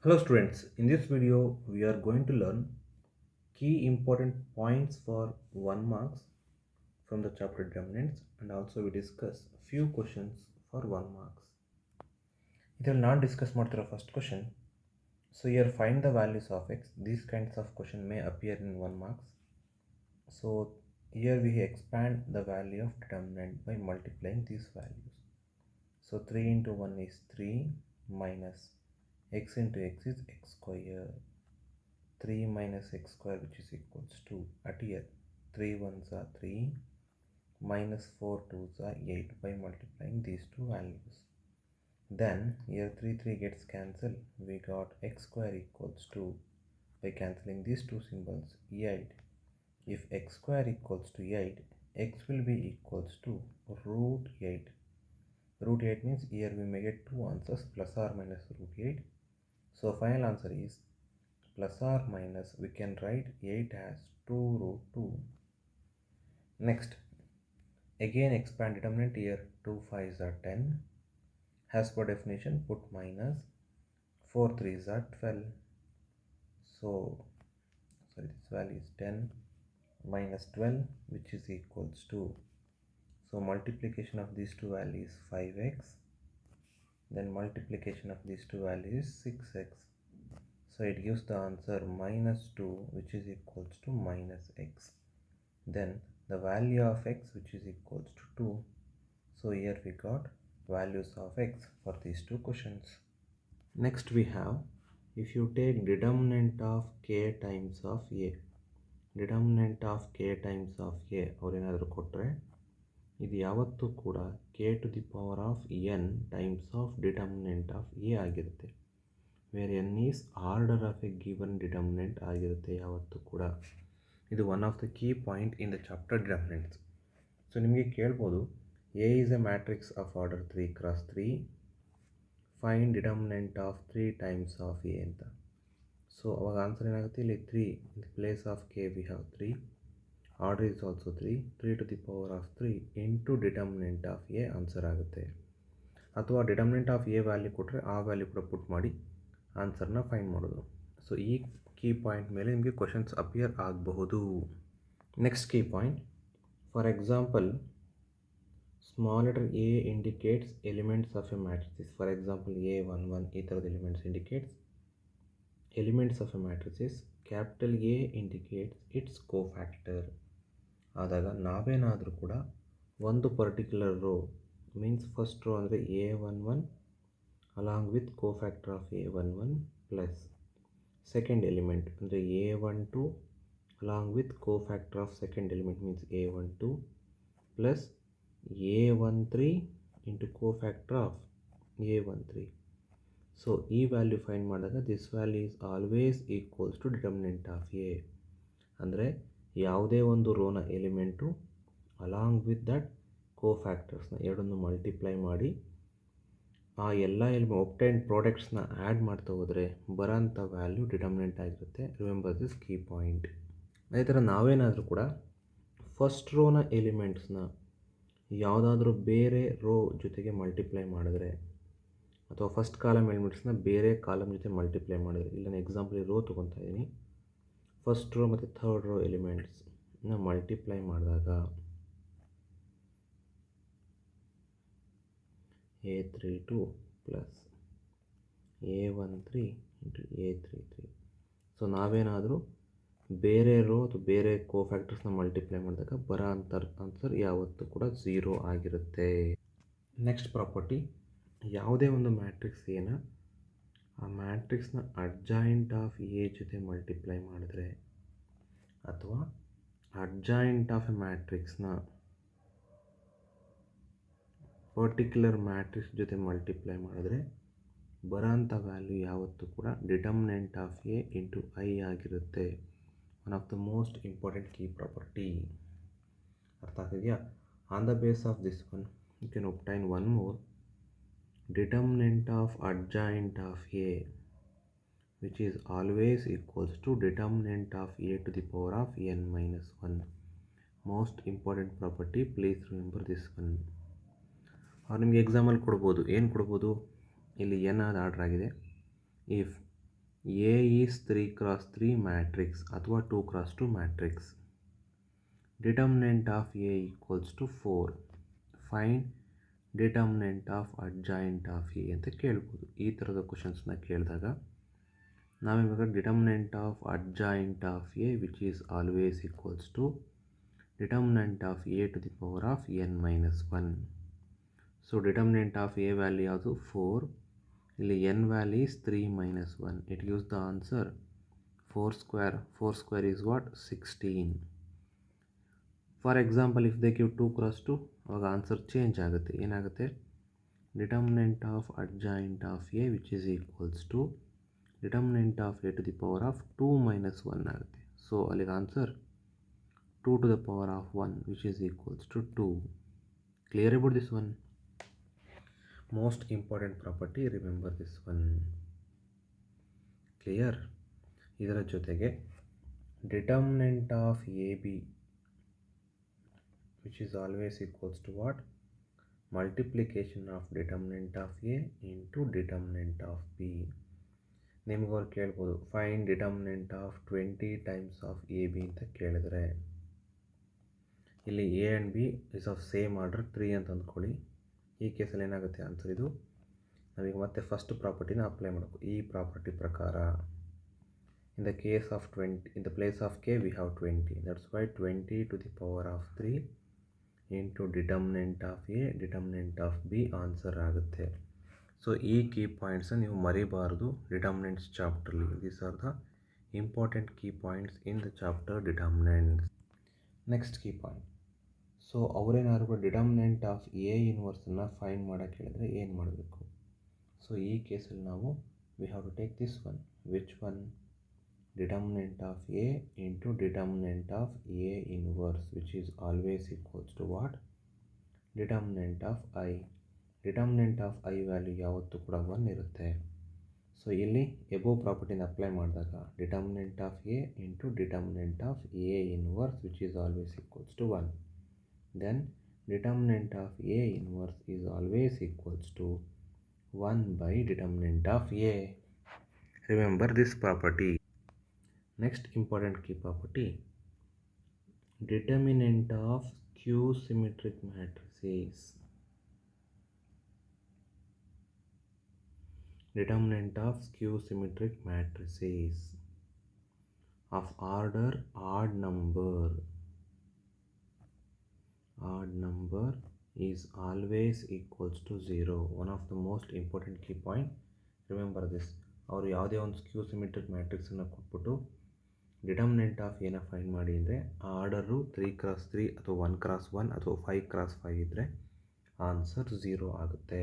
Hello students, in this video we are going to learn key important points for 1 marks from the chapter determinants, and also we discuss few questions for 1 marks. ಇದರಲ್ಲಿ ನಾನು discuss ಮಾಡ್ತಿರೋ first question. So here find the values of X. These kinds of question May appear in 1 marks. So here we expand the value of determinant by multiplying these values. So 3 into 1 is 3 minus x into x is x square. 3 minus x square, which is equals to, at here 3 ones are 3 minus 4 twos are 8 by multiplying these two values. Then here 3 gets cancelled. We got x square equals to, by cancelling these two symbols, 8. If x square equals to 8, x will be equals to root 8. Root 8 means here we may get two answers, plus or minus root 8. So final answer is plus or minus, we can write 8 as 2 root 2. Next, again expand determinant. Here 2 5s are 10. As per definition, put minus 4 3s are 12. So this value is 10 minus 12, which is equals to, so multiplication of these two values 5x, then multiplication of these two values 6x. So it gives the answer minus 2, which is equals to minus x. Then the value of x, which is equals to 2. So here we got values of x for these two questions. Next we have, if you take determinant of k times of a, determinant of k times of a ಅವರೇನಾದರೂ ಕೊಟ್ಟರೆ ಇದು ಯಾವತ್ತೂ ಕೂಡ k to the power of n times of determinant of a ಆಗಿರುತ್ತೆ, where n is order of a given determinant ಆಗಿರುತ್ತೆ ಯಾವತ್ತೂ ಕೂಡ. ಇದು one of the key point in the chapter determinants. So ನಿಮಗೆ ಕೇಳ್ಬೋದು, A is A matrix of order 3 x 3, find determinant of 3 times of A ಅಂತ. So ಅವಾಗ answer ಏನಾಗುತ್ತೆ, ಇಲ್ಲಿ 3 ಇನ್ the place of K we have 3, order is also 3 to the power of 3 into determinant of A answer ಆಗುತ್ತೆ. ಅಥವಾ determinant of A value ಕೊಟ್ಟರೆ ಆ value ಕೂಡ put ಮಾಡಿ ಆನ್ಸರ್ನ ಫೈಂಡ್ ಮಾಡೋದು. ಸೊ ಈ ಕೀ ಪಾಯಿಂಟ್ ಮೇಲೆ ನಿಮಗೆ ಕ್ವಶನ್ಸ್ ಅಪಿಯರ್ ಆಗಬಹುದು. Next key point, for example small letter A indicates elements of A matrices. ಫಾರ್ ಎಕ್ಸಾಂಪಲ್ A11 ಈ ಥರದ elements indicates elements of A matrices. Capital A indicates its cofactor. ಆದಾಗ ನಾವೇನಾದರೂ ಕೂಡ ಒಂದು particular row, means first row ಅಂದರೆ A11 along with cofactor of A11 plus second element ಅಂದರೆ A12 along with cofactor of second element means A12 plus A13 into cofactor of A13. So ಈ value find ಮಾಡಿದಾಗ this value is always equals to determinant of A. ಅಂದರೆ ಯಾವುದೇ ಒಂದು ರೋನ element along with that ಕೋಫ್ಯಾಕ್ಟರ್ಸ್ನ ಎರಡನ್ನು multiply ಮಾಡಿ ಆ ಎಲ್ಲ ಒಬ್ಟೈನ್ಡ್ ಪ್ರಾಡಕ್ಟ್ಸ್ನ ಆ್ಯಡ್ ಮಾಡ್ತಾ ಹೋದರೆ ಬರೋಂಥ ವ್ಯಾಲ್ಯೂ ಡಿಟರ್ಮಿನೆಂಟ್ ಆಗಿರುತ್ತೆ. Remember this key point. ಅದೇ ಥರ ನಾವೇನಾದರೂ ಕೂಡ ಫಸ್ಟ್ ರೋನ ಎಲಿಮೆಂಟ್ಸ್ನ ಯಾವುದಾದ್ರೂ ಬೇರೆ ರೋ ಜೊತೆಗೆ ಮಲ್ಟಿಪ್ಲೈ ಮಾಡಿದ್ರೆ, ಅಥವಾ ಫಸ್ಟ್ ಕಾಲಮ್ ಎಲಿಮೆಂಟ್ಸ್ನ ಬೇರೆ ಕಾಲಮ್ ಜೊತೆ ಮಲ್ಟಿಪ್ಲೈ ಮಾಡಿದ್ರೆ, ಇಲ್ಲ ನಾನು ಎಕ್ಸಾಂಪಲ್ ರೋ ತೊಗೊತಾ ಇದ್ದೀನಿ, ಫಸ್ಟ್ ರೋ ಮತ್ತು ಥರ್ಡ್ ರೋ ಎಲಿಮೆಂಟ್ಸ್ನ ಮಲ್ಟಿಪ್ಲೈ ಮಾಡಿದಾಗ A32 plus A13 into A33. So ನಾವೇನಾದರೂ ಬೇರೆ ರೋ ಅಥವಾ ಬೇರೆ ಕೋಫ್ಯಾಕ್ಟರ್ಸ್ನ ಮಲ್ಟಿಪ್ಲೈ ಮಾಡಿದಾಗ ಬರೋ ಆನ್ಸರ್ ಯಾವತ್ತೂ ಕೂಡ 0 ಆಗಿರುತ್ತೆ. ನೆಕ್ಸ್ಟ್ ಪ್ರಾಪರ್ಟಿ, ಯಾವುದೇ ಒಂದು ಮ್ಯಾಟ್ರಿಕ್ಸ್ ಏನ ಆ ಮ್ಯಾಟ್ರಿಕ್ಸ್ನ ಅಡ್ಜಾಯಿಂಟ್ ಆಫ್ ಎ ಜೊತೆ ಮಲ್ಟಿಪ್ಲೈ ಮಾಡಿದ್ರೆ, ಅಥವಾ ಅಡ್ಜಾಯಿಂಟ್ ಆಫ್ ಎ ಮ್ಯಾಟ್ರಿಕ್ಸ್ನ ಪರ್ಟಿಕ್ಯುಲರ್ ಮ್ಯಾಟ್ರಿಕ್ಸ್ ಜೊತೆ ಮಲ್ಟಿಪ್ಲೈ ಮಾಡಿದ್ರೆ ಬರೋಂಥ ವ್ಯಾಲ್ಯೂ ಯಾವತ್ತೂ ಕೂಡ determinant of a into I ಆಗಿರುತ್ತೆ. One of the most important key property. ಅರ್ಥ ಆಗಿದೆಯಾ? On the base of this one you can obtain one more, determinant of adjoint of a which is always equals to determinant of a to the power of n minus 1. Most important property, please remember this one. ಅವ್ರು ನಿಮಗೆ ಎಕ್ಸಾಮಲ್ಲಿ ಕೊಡ್ಬೋದು, ಏನು ಕೊಡ್ಬೋದು, ಇಲ್ಲಿ n ಆದ order ಆಗಿದೆ. If A is 3x3 matrix ಅಥವಾ 2x2 matrix. Determinant of A equals to 4. Find determinant of adjoint of A ಅಂತ ಕೇಳ್ಬೋದು. ಈ ಥರದ ಕ್ವಶನ್ಸ್ನ ಕೇಳಿದಾಗ ನಾವಿವಾಗ determinant of adjoint of A which is always equals to determinant of A to the power of n-1. So determinant of A value ಯಾವುದು 4. ಇಲ್ಲಿ n value is 3 minus 1. It gives the answer 4 square. 4 square is what? 16. For example, if they give 2 cross 2, our answer change ಆಗುತ್ತೆ. ಏನಾಗುತ್ತೆ? Determinant of adjoint of A which is equals to determinant of A to the power of 2 minus 1 ಆಗುತ್ತೆ. So, ಅಲ್ಲಿಗೆ answer 2 to the power of 1 which is equals to 2. Clear about this one? Most important property, remember this one. Clear? ಇದರ ಜೊತೆಗೆ determinant of AB which is always equals to what? Multiplication of determinant of A into determinant of B. ನಿಮಗೆ ಅವ್ರು ಕೇಳ್ಬೋದು find determinant of 20 times of AB ಅಂತ ಕೇಳಿದರೆ ಇಲ್ಲಿ A and B is of same order 3 ಅಂತ ಅಂದ್ಕೊಳ್ಳಿ. ಈ ಕೇಸಲ್ಲಿ ಏನಾಗುತ್ತೆ ಆನ್ಸರ್ ಇದು ನಾವೀಗ ಮತ್ತೆ ಫಸ್ಟ್ ಪ್ರಾಪರ್ಟಿನ ಅಪ್ಲೈ ಮಾಡಬೇಕು. ಈ ಪ್ರಾಪರ್ಟಿ ಪ್ರಕಾರ in the case of 20 in the place of K we have 20. That's why 20 to the power of 3 into determinant of A determinant of B answer ಆಗುತ್ತೆ. ಸೊ ಈ ಕೀ ಪಾಯಿಂಟ್ಸನ್ನು ನೀವು ಮರಿಬಾರ್ದು ಡಿಟರ್ಮಿನೆಂಟ್ಸ್ ಚಾಪ್ಟರ್ಲಿ. These are the important key points in the chapter determinants. Next key point. So ಅವರೇನಾದ್ರು determinant of A ಇನ್ವರ್ಸನ್ನು find ಮಾಡೋಕ್ಕೆ ಹೇಳಿದ್ರೆ ಏನು ಮಾಡಬೇಕು? ಸೊ ಈ ಕೇಸಲ್ಲಿ ನಾವು V have to take this one. Which one? Determinant of A into determinant of A inverse which is always equals to what? Determinant of I. Determinant of I value ಯಾವತ್ತೂ ಕೂಡ 1 ಇರುತ್ತೆ. ಸೊ ಇಲ್ಲಿ above ಪ್ರಾಪರ್ಟಿನ apply ಮಾಡಿದಾಗ determinant of A into determinant of A inverse which is always equals to 1. Then determinant of A inverse is always equals to 1 by determinant of A. Remember this property. Next important key property. Determinant of skew-symmetric matrices. Determinant of skew-symmetric matrices of order odd number is always equals to 0. One of the most important key point. Remember this. ಅವರು ಯಾವುದೇ ಒಂದು ಸ್ಕ್ಯೂ symmetric ಮ್ಯಾಟ್ರಿಕ್ಸನ್ನು ಕೊಟ್ಬಿಟ್ಟು determinant of ಏನ find ಮಾಡಿ ಅಂದರೆ ಆ order 3x3 ಅಥವಾ 1x1 ಅಥವಾ 5x5 ಇದ್ದರೆ ಆನ್ಸರ್ 0 ಆಗುತ್ತೆ.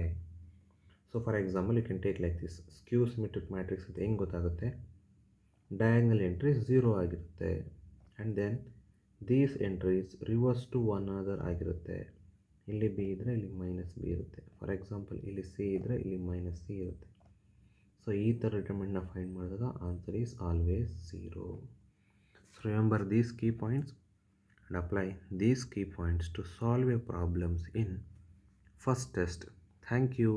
So for example you can take like this. Skew symmetric matrix ಅಂತ ಹೆಂಗೆ ಗೊತ್ತಾಗುತ್ತೆ? ಡಯಾಗ್ನಲ್ ಎಂಟ್ರೀಸ್ 0 ಆಗಿರುತ್ತೆ and then these entries reverse to one other ಆಗಿರುತ್ತೆ. ಇಲ್ಲಿ B ಇದ್ದರೆ ಇಲ್ಲಿ -B ಇರುತ್ತೆ. ಫಾರ್ ಎಕ್ಸಾಂಪಲ್ ಇಲ್ಲಿ C ಇದ್ದರೆ ಇಲ್ಲಿ -C ಇರುತ್ತೆ. ಸೊ ಈ ಥರ ಡಿಟರ್ಮಿನೆಂಟ್ನ ಫೈಂಡ್ ಮಾಡಿದಾಗ answer is always 0. So remember these key points and apply these key points to solve a problems in first test. Thank you.